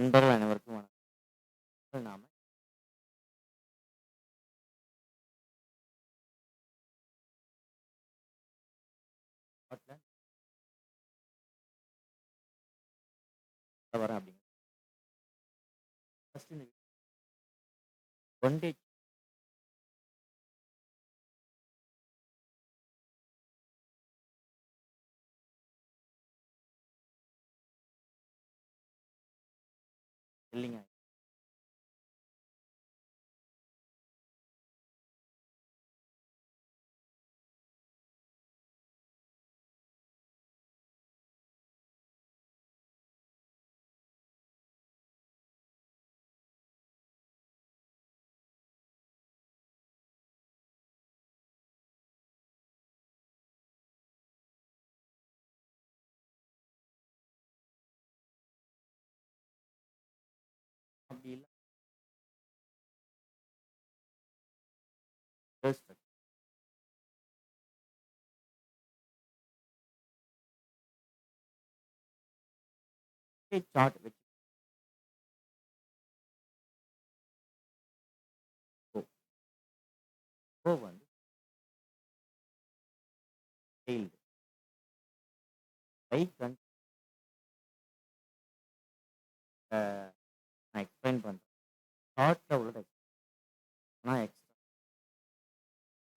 நண்பர்கள் அனைவருக்கும் வணக்கம். நாம ஸ்பாட்ல வரேன் அப்படிங்க. ஃபர்ஸ்ட் இந்த ஒன் டே இல்லைங்க. அப்படி இல்லை சார்ட் வச்சு போ போ வந்து ஃபெயில்டு பைக் வந்து நான் எக்ஸ்பிளைன் பண்ணுறேன். ஷார்ட்டில் உள்ளது நான் எக்ஸ்ட்ரா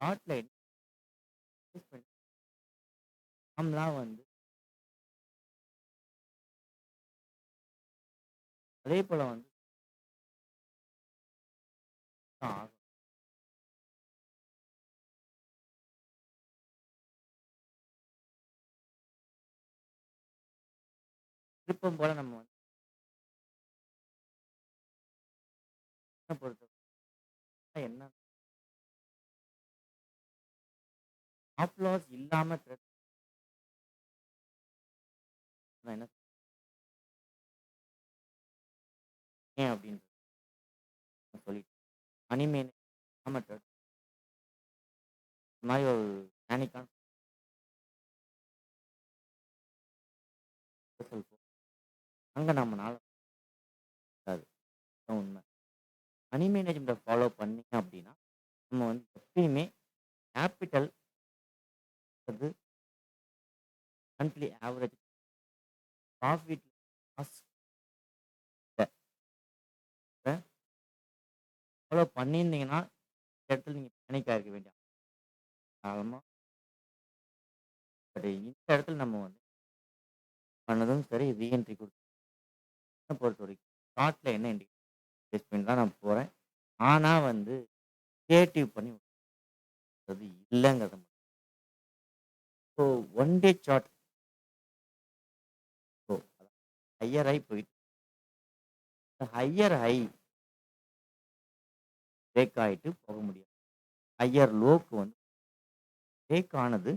ஷார்ட்டில் எக்ஸ்பிளைன் பண்ணி நாமலாம் வந்து அதே போல் வந்து தான் ஆகும். திருப்பம் போல் நம்ம வந்து என்ன பொறுத்த என்ன ஸ்டாப் லாஸ் இல்லாமல் ட்ரெஸ் நான் என்ன ஏன் அப்படின்றது நான் சொல்லிட்டேன். மணி மேனேஜ் இல்லாமல் ட்ரெஸ் இந்த மாதிரி ஒரு பேனிக்கான அங்கே நம்மனால அது உண்மை. மணி மேனேஜ்மெண்ட்டை ஃபாலோ பண்ணீங்க அப்படின்னா நம்ம வந்து எப்பயுமே கேபிட்டல் வந்து monthly average profit loss follow பண்ணியிருந்தீங்கன்னா இந்த இடத்துல நீங்கள் பேனிக்காக இருக்க வேண்டிய காலமாக. பட் இந்த இடத்துல நம்ம வந்து பண்ணதும் சரி ரீஎன்ட்ரி கொடுத்து பொறுத்த வரைக்கும் ஸ்டார்ட்டில் என்ன இன்வெஸ்ட்மெண்ட் தான் நான் போகிறேன். ஆனால் வந்து கிரியேட்டிவ் பண்ணி அது இல்லைங்கிறத மட்டும். So one day chart so higher high போயிட்டு ஹையர் ஹை பிரேக் ஆகிட்டு போக முடியாது. ஹையர் லோக்கு வந்து பிரேக் ஆனது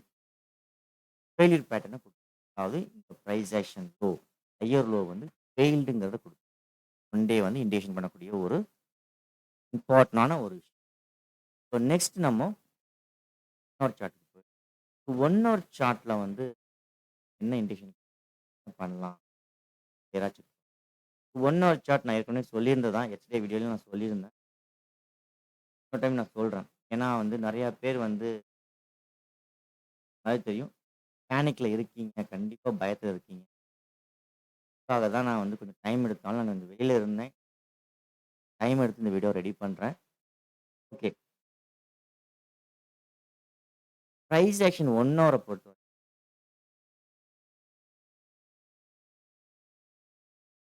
ஃபெயிலியர் பேட்டர்னை கொடுக்கும். அதாவது இந்த price action low higher low வந்து ஃபெயில்டுங்கிறத கொடுக்கும். ஒன் டே வந்து இண்டிகேஷன் பண்ணக்கூடிய ஒரு இம்பார்ட்டண்டான ஒரு விஷயம். ஸோ நெக்ஸ்ட் நம்ம இன்னொரு சார்ட்டுக்கு போய் ஒன் ஹவர் சார்ட்டில் வந்து என்ன இண்டிகேஷன் பண்ணலாம் யாராச்சும் ஒன் ஹவர் சார்ட் நான் ஏற்கனவே சொல்லியிருந்ததான் எஸ்டே வீடியோலையும் நான் சொல்லியிருந்தேன். இன்னொரு டைம் நான் சொல்கிறேன். ஏன்னா வந்து நிறையா பேர் வந்து அதாவது தெரியும் பேனிக்கில் இருக்கீங்க, கண்டிப்பாக பயத்தில் இருக்கீங்க. அதுக்காக தான் நான் வந்து கொஞ்சம் டைம் எடுத்தாலும் நான் வந்து வெளியில் இருந்தேன். டைம் எடுத்து இந்த வீடியோ ரெடி பண்ணுறேன். ஓகே. ப்ரைஸ் ஆக்ஷன் 1 ஹவரை பொறுத்தவரை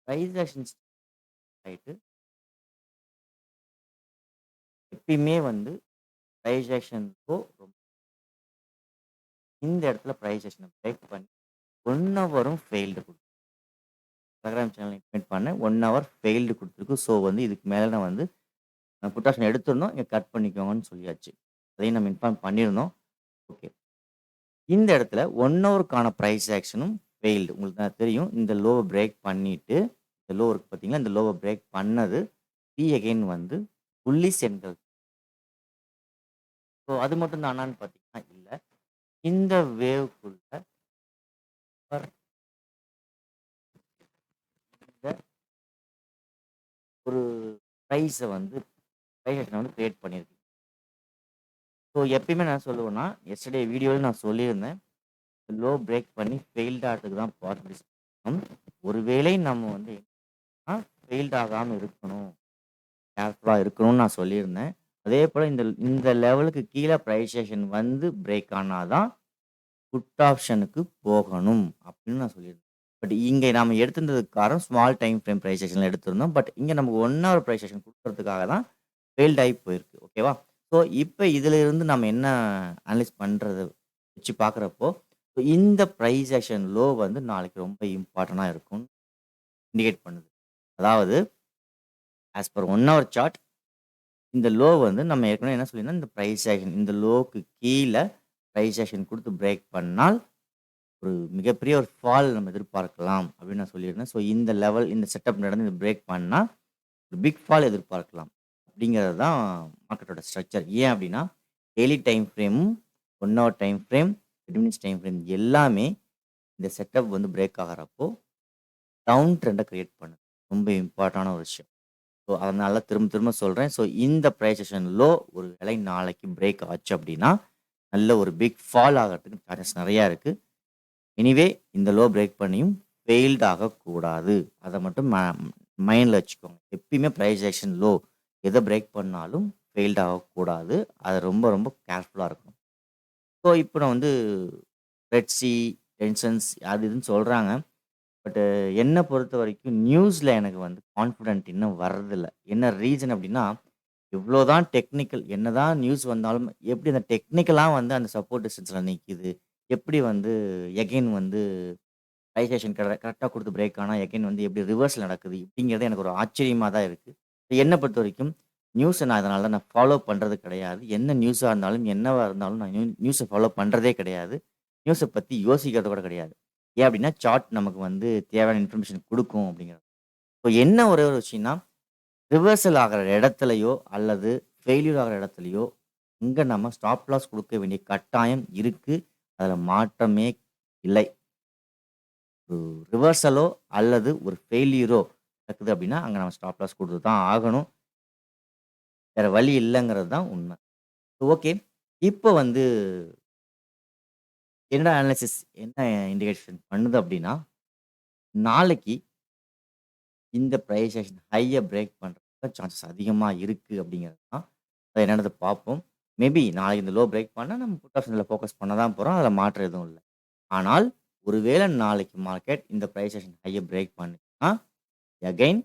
ப்ரைஸ் ஆக்ஷன் ஆயிட்டு எப்பயுமே வந்து ப்ரைஸ் ஆக்ஷன் ரொம்ப இந்த இடத்துல ப்ரைஸ் ஆக்ஷனை பிரேக் பண்ணி 1 ஹவரும் ஃபெயில்டு கொடுக்கும். டெலகிராம் சேனல் இன்வைட் பண்ணேன். 1 ஹவர் ஃபெயில்டு கொடுத்துருக்கு. ஸோ வந்து இதுக்கு மேலே நான் வந்து புட் ஆப்ஷன் எடுத்துருந்தோம். இங்கே கட் பண்ணிக்கோங்கன்னு சொல்லியாச்சு. அதையும் நம்ம இன்ஃபார்ம் பண்ணியிருந்தோம். ஓகே. இந்த இடத்துல 1 ஹவருக்கான ப்ரைஸ் ஆக்ஷனும் ஃபெயில்டு. உங்களுக்கு தான் தெரியும். இந்த லோவை பிரேக் பண்ணிட்டு இந்த லோ இருக்கு பார்த்தீங்களா? இந்த லோவை பிரேக் பண்ணது அகைன் வந்து புள்ளி சென்டர். ஸோ அது மட்டும் தானான்னு பார்த்தீங்கன்னா இல்ல. இந்த வேவ்க்குள்ள இந்த ஒரு பிரைஸ வந்து பிரைஸ் ஆக்ஷன வந்து கிரியேட் பண்ணியிருக்கு. ஸோ எப்பயுமே நான் என்ன சொல்லுவேன்னா, எஸ்டர்டே வீடியோல நான் சொல்லியிருந்தேன். லோ பிரேக் பண்ணி ஃபெயில்ட் ஆகறதுக்கு தான் பாசிபிலிட்டீஸ் இருக்கும். ஒருவேளை நம்ம வந்து ஃபெயில்ட் ஆகாம இருக்கணும். கேர்ஃபுல்லா இருக்கணும்னு நான் சொல்லியிருந்தேன். அதேபோல இந்த இந்த லெவலுக்கு கீழ பிரைஸேஷன் வந்து பிரேக் ஆனா தான் புட் ஆப்ஷனுக்கு போகணும் அப்படின்னு நான் சொல்லியிருந்தேன். பட் இங்க நாம எடுத்திருந்ததுக்கு காரணம் ஸ்மால் டைம் ஃப்ரேம் பிரைஸேஷன்ல எடுத்திருந்தோம். பட் இங்க நமக்கு 1 ஹவர் பிரைஸேஷன் குடுக்கறதுக்காக தான் ஃபெயில்ட் ஆயி போயிருக்கு. ஓகேவா? ஸோ இப்ப இதிலிருந்து நம்ம என்ன அனலைஸ் பண்றது வச்சு பார்க்கிறப்போ, இந்த பிரைஸ் ஆக்ஷன் லோ வந்து நாளைக்கு ரொம்ப இம்பார்ட்டன்ட்டா இருக்கும்னு இண்டிகேட் பண்ணுது. அதாவது ஆஸ் பர் 1 ஹவர் சார்ட் இந்த லோ வந்து நம்ம ஏற்கனவே என்ன சொல்லியிருந்தோம், இந்த பிரைஸ் ஆக்ஷன் இந்த லோக்கு கீழ பிரைஸ் ஆக்ஷன் குடுத்து பிரேக் பண்ணால், ஒரு மிகப்பெரிய ஒரு ஃபால் நம்ம எதிர்பார்க்கலாம் அப்படின்னு நான் சொல்லியிருந்தேன். ஸோ இந்த லெவல் இந்த செட்டப் நடந்து இது பிரேக் பண்ணா, ஒரு பிக் ஃபால் எதிர்பார்க்கலாம். அப்படிங்கிறது தான் மார்க்கெட்டோட ஸ்ட்ரக்சர். ஏன் அப்படின்னா, டெய்லி டைம் ஃப்ரேமும், 1 hour time frame, 30 minutes time frame எல்லாமே இந்த செட்டப் வந்து பிரேக் ஆகுறப்போ, டவுன் ட்ரெண்ட கிரியேட் பண்ணுது. ரொம்ப இம்பார்ட்டன்டான ஒரு விஷயம். ஸோ அதனால திரும்ப திரும்ப சொல்றேன். ஸோ இந்த பிரைஸ் செஷன் லோ ஒரு வேளை நாளைக்கு பிரேக் ஆச்சு அப்படின்னா, நல்ல ஒரு பிக் ஃபால் ஆகறதுக்கு சான்சஸ் நெறையா இருக்கு. எனிவே இந்த லோ பிரேக் பண்ணியும் ஃபெயில்ட் ஆகக்கூடாது. அத மட்டும் மைண்ட்ல வச்சுக்கோங்க. எப்பயுமே பிரைஸ் ஆக்ஷன் லோ எத பிரேக் பண்ணாலும் ஃபெயில்ட் ஆகக்கூடாது. அது ரொம்ப ரொம்ப கேர்ஃபுல்லா இருக்கணும். ஸோ இப்ப நான் வந்து ரெட் சி, டென்ஷன்ஸ் அது இதுன்னு சொல்றாங்க. பட் என்ன பொறுத்தவரைக்கும் நியூஸ்ல எனக்கு வந்து கான்ஃபிடென்ட் இன்னும் வர்றதில்ல. என்ன ரீசன் அப்டின்னா, எவ்ளோதான் டெக்னிக்கல் என்னதான் நியூஸ் வந்தாலும், எப்படி அந்த டெக்னிக்கலா வந்து அந்த சப்போர்ட் டிஸ்டன்ஸ்ல நிக்குது? எப்படி வந்து எகைன் வந்து ரைசேஷன் கரெக்ட்டா குடுத்து பிரேக் ஆனா, எகைன் வந்து எப்படி ரிவர்ஸ்ல நடக்குது? இப்படிங்கிறது எனக்கு ஒரு ஆச்சரியமா தான் இருக்கு. என்ன பொறுத்தவரைக்கும் நியூஸ நான் அதனால நான் ஃபாலோ பண்றது கிடையாது. என்ன நியூஸா இருந்தாலும், என்னவா இருந்தாலும் நான் நியூஸ ஃபாலோ பண்றதே கிடையாது. நியூஸ பத்தி யோசிக்கிறது கூட கிடையாது. ஏன் அப்படின்னா, சார்ட் நமக்கு வந்து தேவையான இன்ஃபர்மேஷன் குடுக்கும் அப்படிங்கிறது. இப்போ என்ன ஒரே ஒரு விஷயம்னா, ரிவர்சல் ஆகுற இடத்துலயோ, அல்லது ஃபெயில்யூர் ஆகுற இடத்துலயோ, இங்க நம்ம ஸ்டாப் லாஸ் குடுக்க வேண்டிய கட்டாயம் இருக்கு. அதுல மாற்றமே இல்லை. ஒரு ரிவர்சலோ அல்லது ஒரு ஃபெயில்யூரோ நடக்குது அப்படின்னா, அங்க நம்ம ஸ்டாப் லாஸ் குடுத்து தான் ஆகணும். வேற வழி இல்லங்கிறது தான் உண்மை. ஓகே. இப்போ வந்து என்னோட அனாலிசிஸ் என்ன இண்டிகேஷன் பண்ணுது அப்படின்னா, நாளைக்கு இந்த பிரைஸ் ஆக்ஷன் ஹைய பிரேக் பண்றதுக்கு சான்சஸ் அதிகமா இருக்கு அப்படிங்கிறது தான். அது என்னன்றத பார்ப்போம். மேபி நாளைக்கு இந்த லோ பிரேக் பண்ணா நம்ம புட் ஆப்ஷன்ல ஃபோக்கஸ் பண்ண தான் போறோம். அதுல மாற்றம் எதுவும் இல்ல. ஆனால், ஒருவேளை நாளைக்கு மார்க்கெட் இந்த பிரைஸ் ஆக்ஷன் ஹைய பிரேக் பண்ணுச்சுன்னா, அகைன்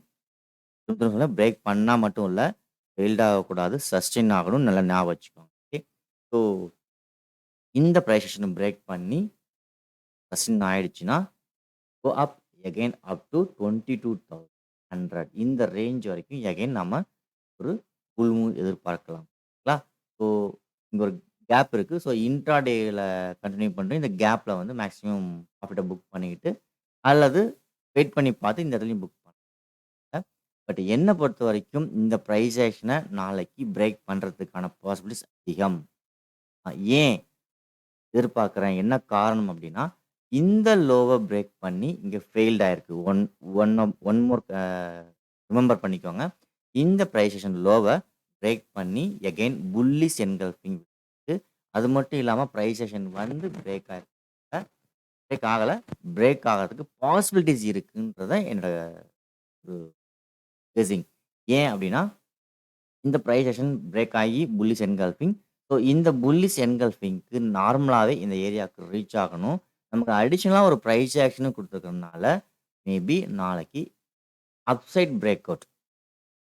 திரும்ப திரும்ப சொல்றேன் பிரேக் பண்ணா மட்டும் இல்ல, ஃபெயில்ட் ஆகக்கூடாது. சஸ்டெயின் ஆகணும்னு நல்லா ஞாபகம் வச்சுக்கோங்க. ஓகே. ஸோ இந்த பிரைஸ் ஆக்ஷன பிரேக் பண்ணி சஸ்டெயின் ஆயிடுச்சுன்னா, கோ அப் அகைன் அப் டூ 22,100 இந்த ரேஞ்ச் வரைக்கும் அகைன் நம்ம ஒரு புல் மூவ் எதிர்பார்க்கலாம். ங்களா? ஸோ இங்க ஒரு கேப் இருக்கு. ஸோ இன்ட்ராடேல கன்டின்யூ பண்றேன். இந்த கேப்ல வந்து மேக்ஸிமம் ப்ராஃபிட்ட புக் பண்ணிக்கிட்டு, அல்லது வெயிட் பண்ணி பார்த்து இந்த இடத்துலயும் புக் பண்ணுங்க. பட் என்ன பொறுத்தவரைக்கும் இந்த பிரைஸ் ஆக்ஷன நாளைக்கு பிரேக் பண்றதுக்கான பாசிபிலிட்டீஸ் அதிகம். ஏன் எதிர்பார்க்கிறேன்? என்ன காரணம் அப்டின்னா, இந்த லோவ பிரேக் பண்ணி இங்க ஃபெயில்ட் ஆயிருக்கு. ஒன் மோர் ரிமெம்பர் பண்ணிக்கோங்க. இந்த பிரைஸ் ஆக்ஷன் லோவ பிரேக் பண்ணி அகைன் புல்லிஷ் என்கல்ஃபிங் இருக்கு. அது மட்டும் இல்லாம பிரைஸ் ஆக்ஷன் வந்து பிரேக் ஆயிருக்கு. பிரேக் ஆகல. பிரேக் ஆகறதுக்கு பாசிபிலிட்டீஸ் இருக்குன்றத என்னோட ஒரு கெஸ்ஸிங். ஏன் அப்டின்னா, இந்த பிரைஸ் ஆக்ஷன் பிரேக் ஆகி புல்லிஷ் என்கல்ஃபிங். ஸோ இந்த புல்லிஷ் என்கல்ஃபிங்க்கு நார்மலாவே இந்த ஏரியாவுக்கு ரீச் ஆகணும். நமக்கு அடிஷனலா ஒரு பிரைஸ் ஆக்ஷனும் குடுத்துருக்கிறதுனால, மேபி நாளைக்கு அப்சைட் பிரேக் அவுட்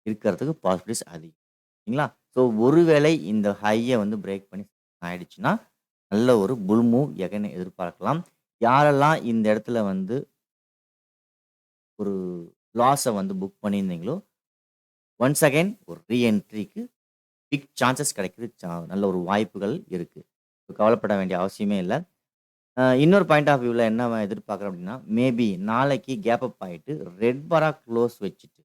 இருக்கிறதுக்கு பாசிபிலிட்டீஸ் அதிகம். சரிங்களா? ஸோ ஒருவேளை இந்த ஹைய வந்து பிரேக் பண்ணி ஆயிடுச்சுன்னா, நல்ல ஒரு புல் மூவ் எகைன் எதிர்பார்க்கலாம். யாரெல்லாம் இந்த இடத்துல வந்து ஒரு லாஸ வந்து புக் பண்ணியிருந்தீங்களோ, ஒன்ஸ் அகைன் ஒரு ரீஎன்ட்ரிக்கு பிக் சான்சஸ் கிடைக்குது. நல்ல ஒரு வாய்ப்புகள் இருக்கு. கவலைப்பட வேண்டிய அவசியமே இல்ல. இன்னொரு பாயிண்ட் ஆஃப் வியூல என்ன எதிர்பார்க்குறேன் அப்படின்னா, மேபி நாளைக்கு கேப் அப் ஆயிட்டு ரெட் பாரா க்ளோஸ் வச்சுட்டு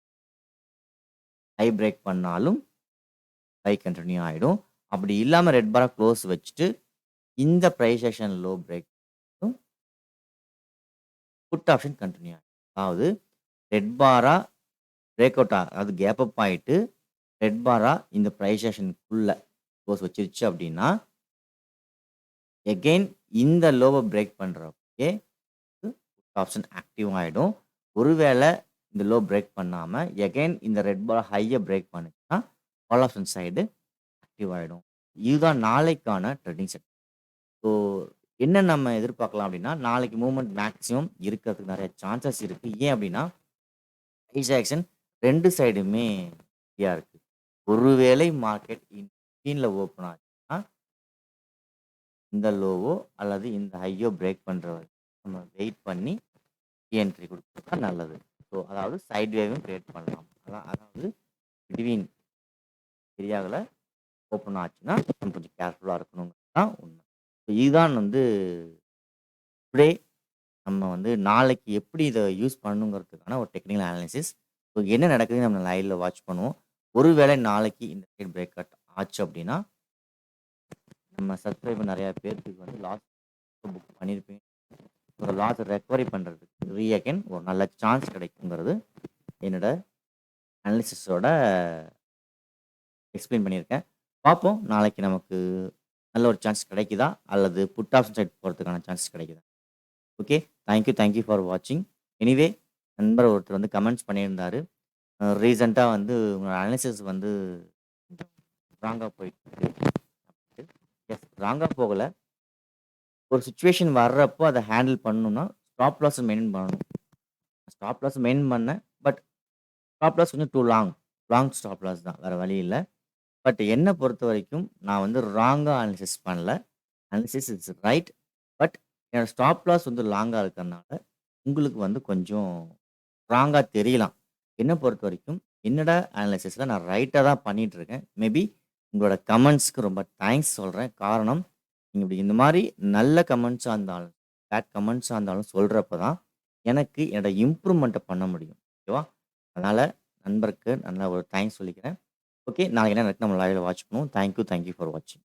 ஹை பிரேக் பண்ணாலும் ஹை கன்டின்யூ ஆயிடும். அப்படி இல்லாம ரெட் பாரா க்ளோஸ் வச்சுட்டு இந்த price action low break put option continue ஆகும். அதாவது ரெட் பாரா பிரேக் அவுட் அதாவது கேப் அப் ஆயிட்டு, ரெட் பாரா இந்த பிரைஸ் ஆக்ஷனுக்குள்ள க்ளோஸ் வச்சிருச்சு அப்படின்னா, எகைன் இந்த லோவ பிரேக் பண்றப்பயே புட் ஆப்ஷன் ஆக்டிவ் ஆயிடும். ஒருவேள இந்த லோ பிரேக் பண்ணாம, எகைன் இந்த ரெட் பார் ஹைய பிரேக் பண்ணுச்சுன்னா, கால் ஆப்ஷன் சைடு ஆக்டிவ் ஆயிடும். இதுதான் நாளைக்கான ட்ரேடிங் செட். ஸோ என்ன நம்ம எதிர்பார்க்கலாம் அப்படின்னா, நாளைக்கு மூவ்மெண்ட் மேக்ஸிமம் இருக்கிறதுக்கு நெறைய சான்சஸ் இருக்கு. ஏன் அப்படின்னா, பிரைஸ் ஆக்ஷன் 2 சைடுமே ஃப்ரீயா இருக்கு. ஒருவேளை மார்க்கெட் கீழ ஓப்பன் ஆச்சுன்னா, இந்த லோவோ அல்லது இந்த ஹையோ பிரேக் பண்ற வரைக்கும் நம்ம வெயிட் பண்ணி என்ட்ரி குடுக்குறது தான் நல்லது. ஸோ அதாவது சைட் வேவும் கிரியேட் பண்ணலாம். அதாவது பிட்வீன் ஏரியாவுல ஓப்பன் ஆச்சுன்னா, நம்ம கொஞ்சம் கேர்ஃபுல்லா இருக்கணுங்கிறது தான் உண்மை. ஸோ இதுதான் வந்து டுடே நம்ம வந்து நாளைக்கு எப்படி இத யூஸ் பண்ணணுங்கிறதுக்கான ஒரு டெக்னிக்கல் அனாலிசிஸ். ஸோ என்ன நடக்குதுன்னு நம்ம லைவ்ல வாட்ச் பண்ணுவோம். ஒருவேளை நாளைக்கு இந்த ட்ரேட் பிரேக் அவுட் ஆச்சு அப்படின்னா, நம்ம சப்ஸ்கிரைபர் நெறைய பேருக்கு வந்து லாஸ் புக் பண்ணியிருப்பீங்க. ஒரு லாஸ ரெக்கவரி பண்றதுக்கு அகைன் ஒரு நல்ல சான்ஸ் கிடைக்குங்கிறது என்னோட அனாலிசிஸோட எக்ஸ்பிளைன் பண்ணியிருக்கேன். பார்ப்போம் நாளைக்கு நமக்கு நல்ல ஒரு சான்ஸ் கிடைக்குதா? அல்லது புட் ஆப்ஷன் சைட் போறதுக்கான சான்ஸ் கிடைக்குதா? ஓகே. தேங்க் யூ ஃபார் வாட்சிங். எனிவே நண்பர் ஒருத்தர் வந்து கமெண்ட்ஸ் பண்ணியிருந்தாரு. ரீசென்ட்டா வந்து உங்களோட அனாலிசிஸ் வந்து கொஞ்சம் ராங்கா போயிட்டுருக்கு. எஸ், ராங்கா போகல. ஒரு சிச்சுவேஷன் வர்றப்போ அத ஹேண்டில் பண்ணணும்னா, ஸ்டாப் லாஸ் மெயின்டெயின் பண்ணணும். ஸ்டாப் லாஸ் மெயின்டெயின் பண்ணேன். பட் ஸ்டாப் லாஸ் கொஞ்சம் too long. Long stop loss தான். வேற வழி இல்ல. பட் என்ன பொறுத்தவரைக்கும் நான் வந்து ராங்கா அனாலிசிஸ் பண்ணல. Analysis is right. பட் என்னோட ஸ்டாப் லாஸ் வந்து லாங்கா இருக்கறனால, உங்களுக்கு வந்து கொஞ்சம் ராங்கா தெரியலாம். என்ன பொறுத்தவரைக்கும், என்னோட அனாலிசிஸ்ல நான் ரைட்டா தான் பண்ணிட்டு இருக்கேன். மேபி உங்களோட கமெண்ட்ஸ்க்கு ரொம்ப தேங்க்ஸ் சொல்றேன். காரணம், நீங்க இப்படி இந்த மாரி நல்ல கமெண்ட்ஸா இருந்தாலும், பேட் கமெண்ட்ஸா இருந்தாலும் சொல்றப்ப தான், எனக்கு என்னோட இம்ப்ரூவ்மெண்ட்ட பண்ண முடியும். ஓகேவா? அதனால நண்பருக்கு நல்ல ஒரு தேங்க்ஸ் சொல்லிக்கிறேன். ஓகே. நாளைக்கு என்ன நடக்குதுன்னு நம்ம லைவ்ல வாட்ச் பண்ணுவோம். தேங்க் யூ ஃபார் வாட்சிங்.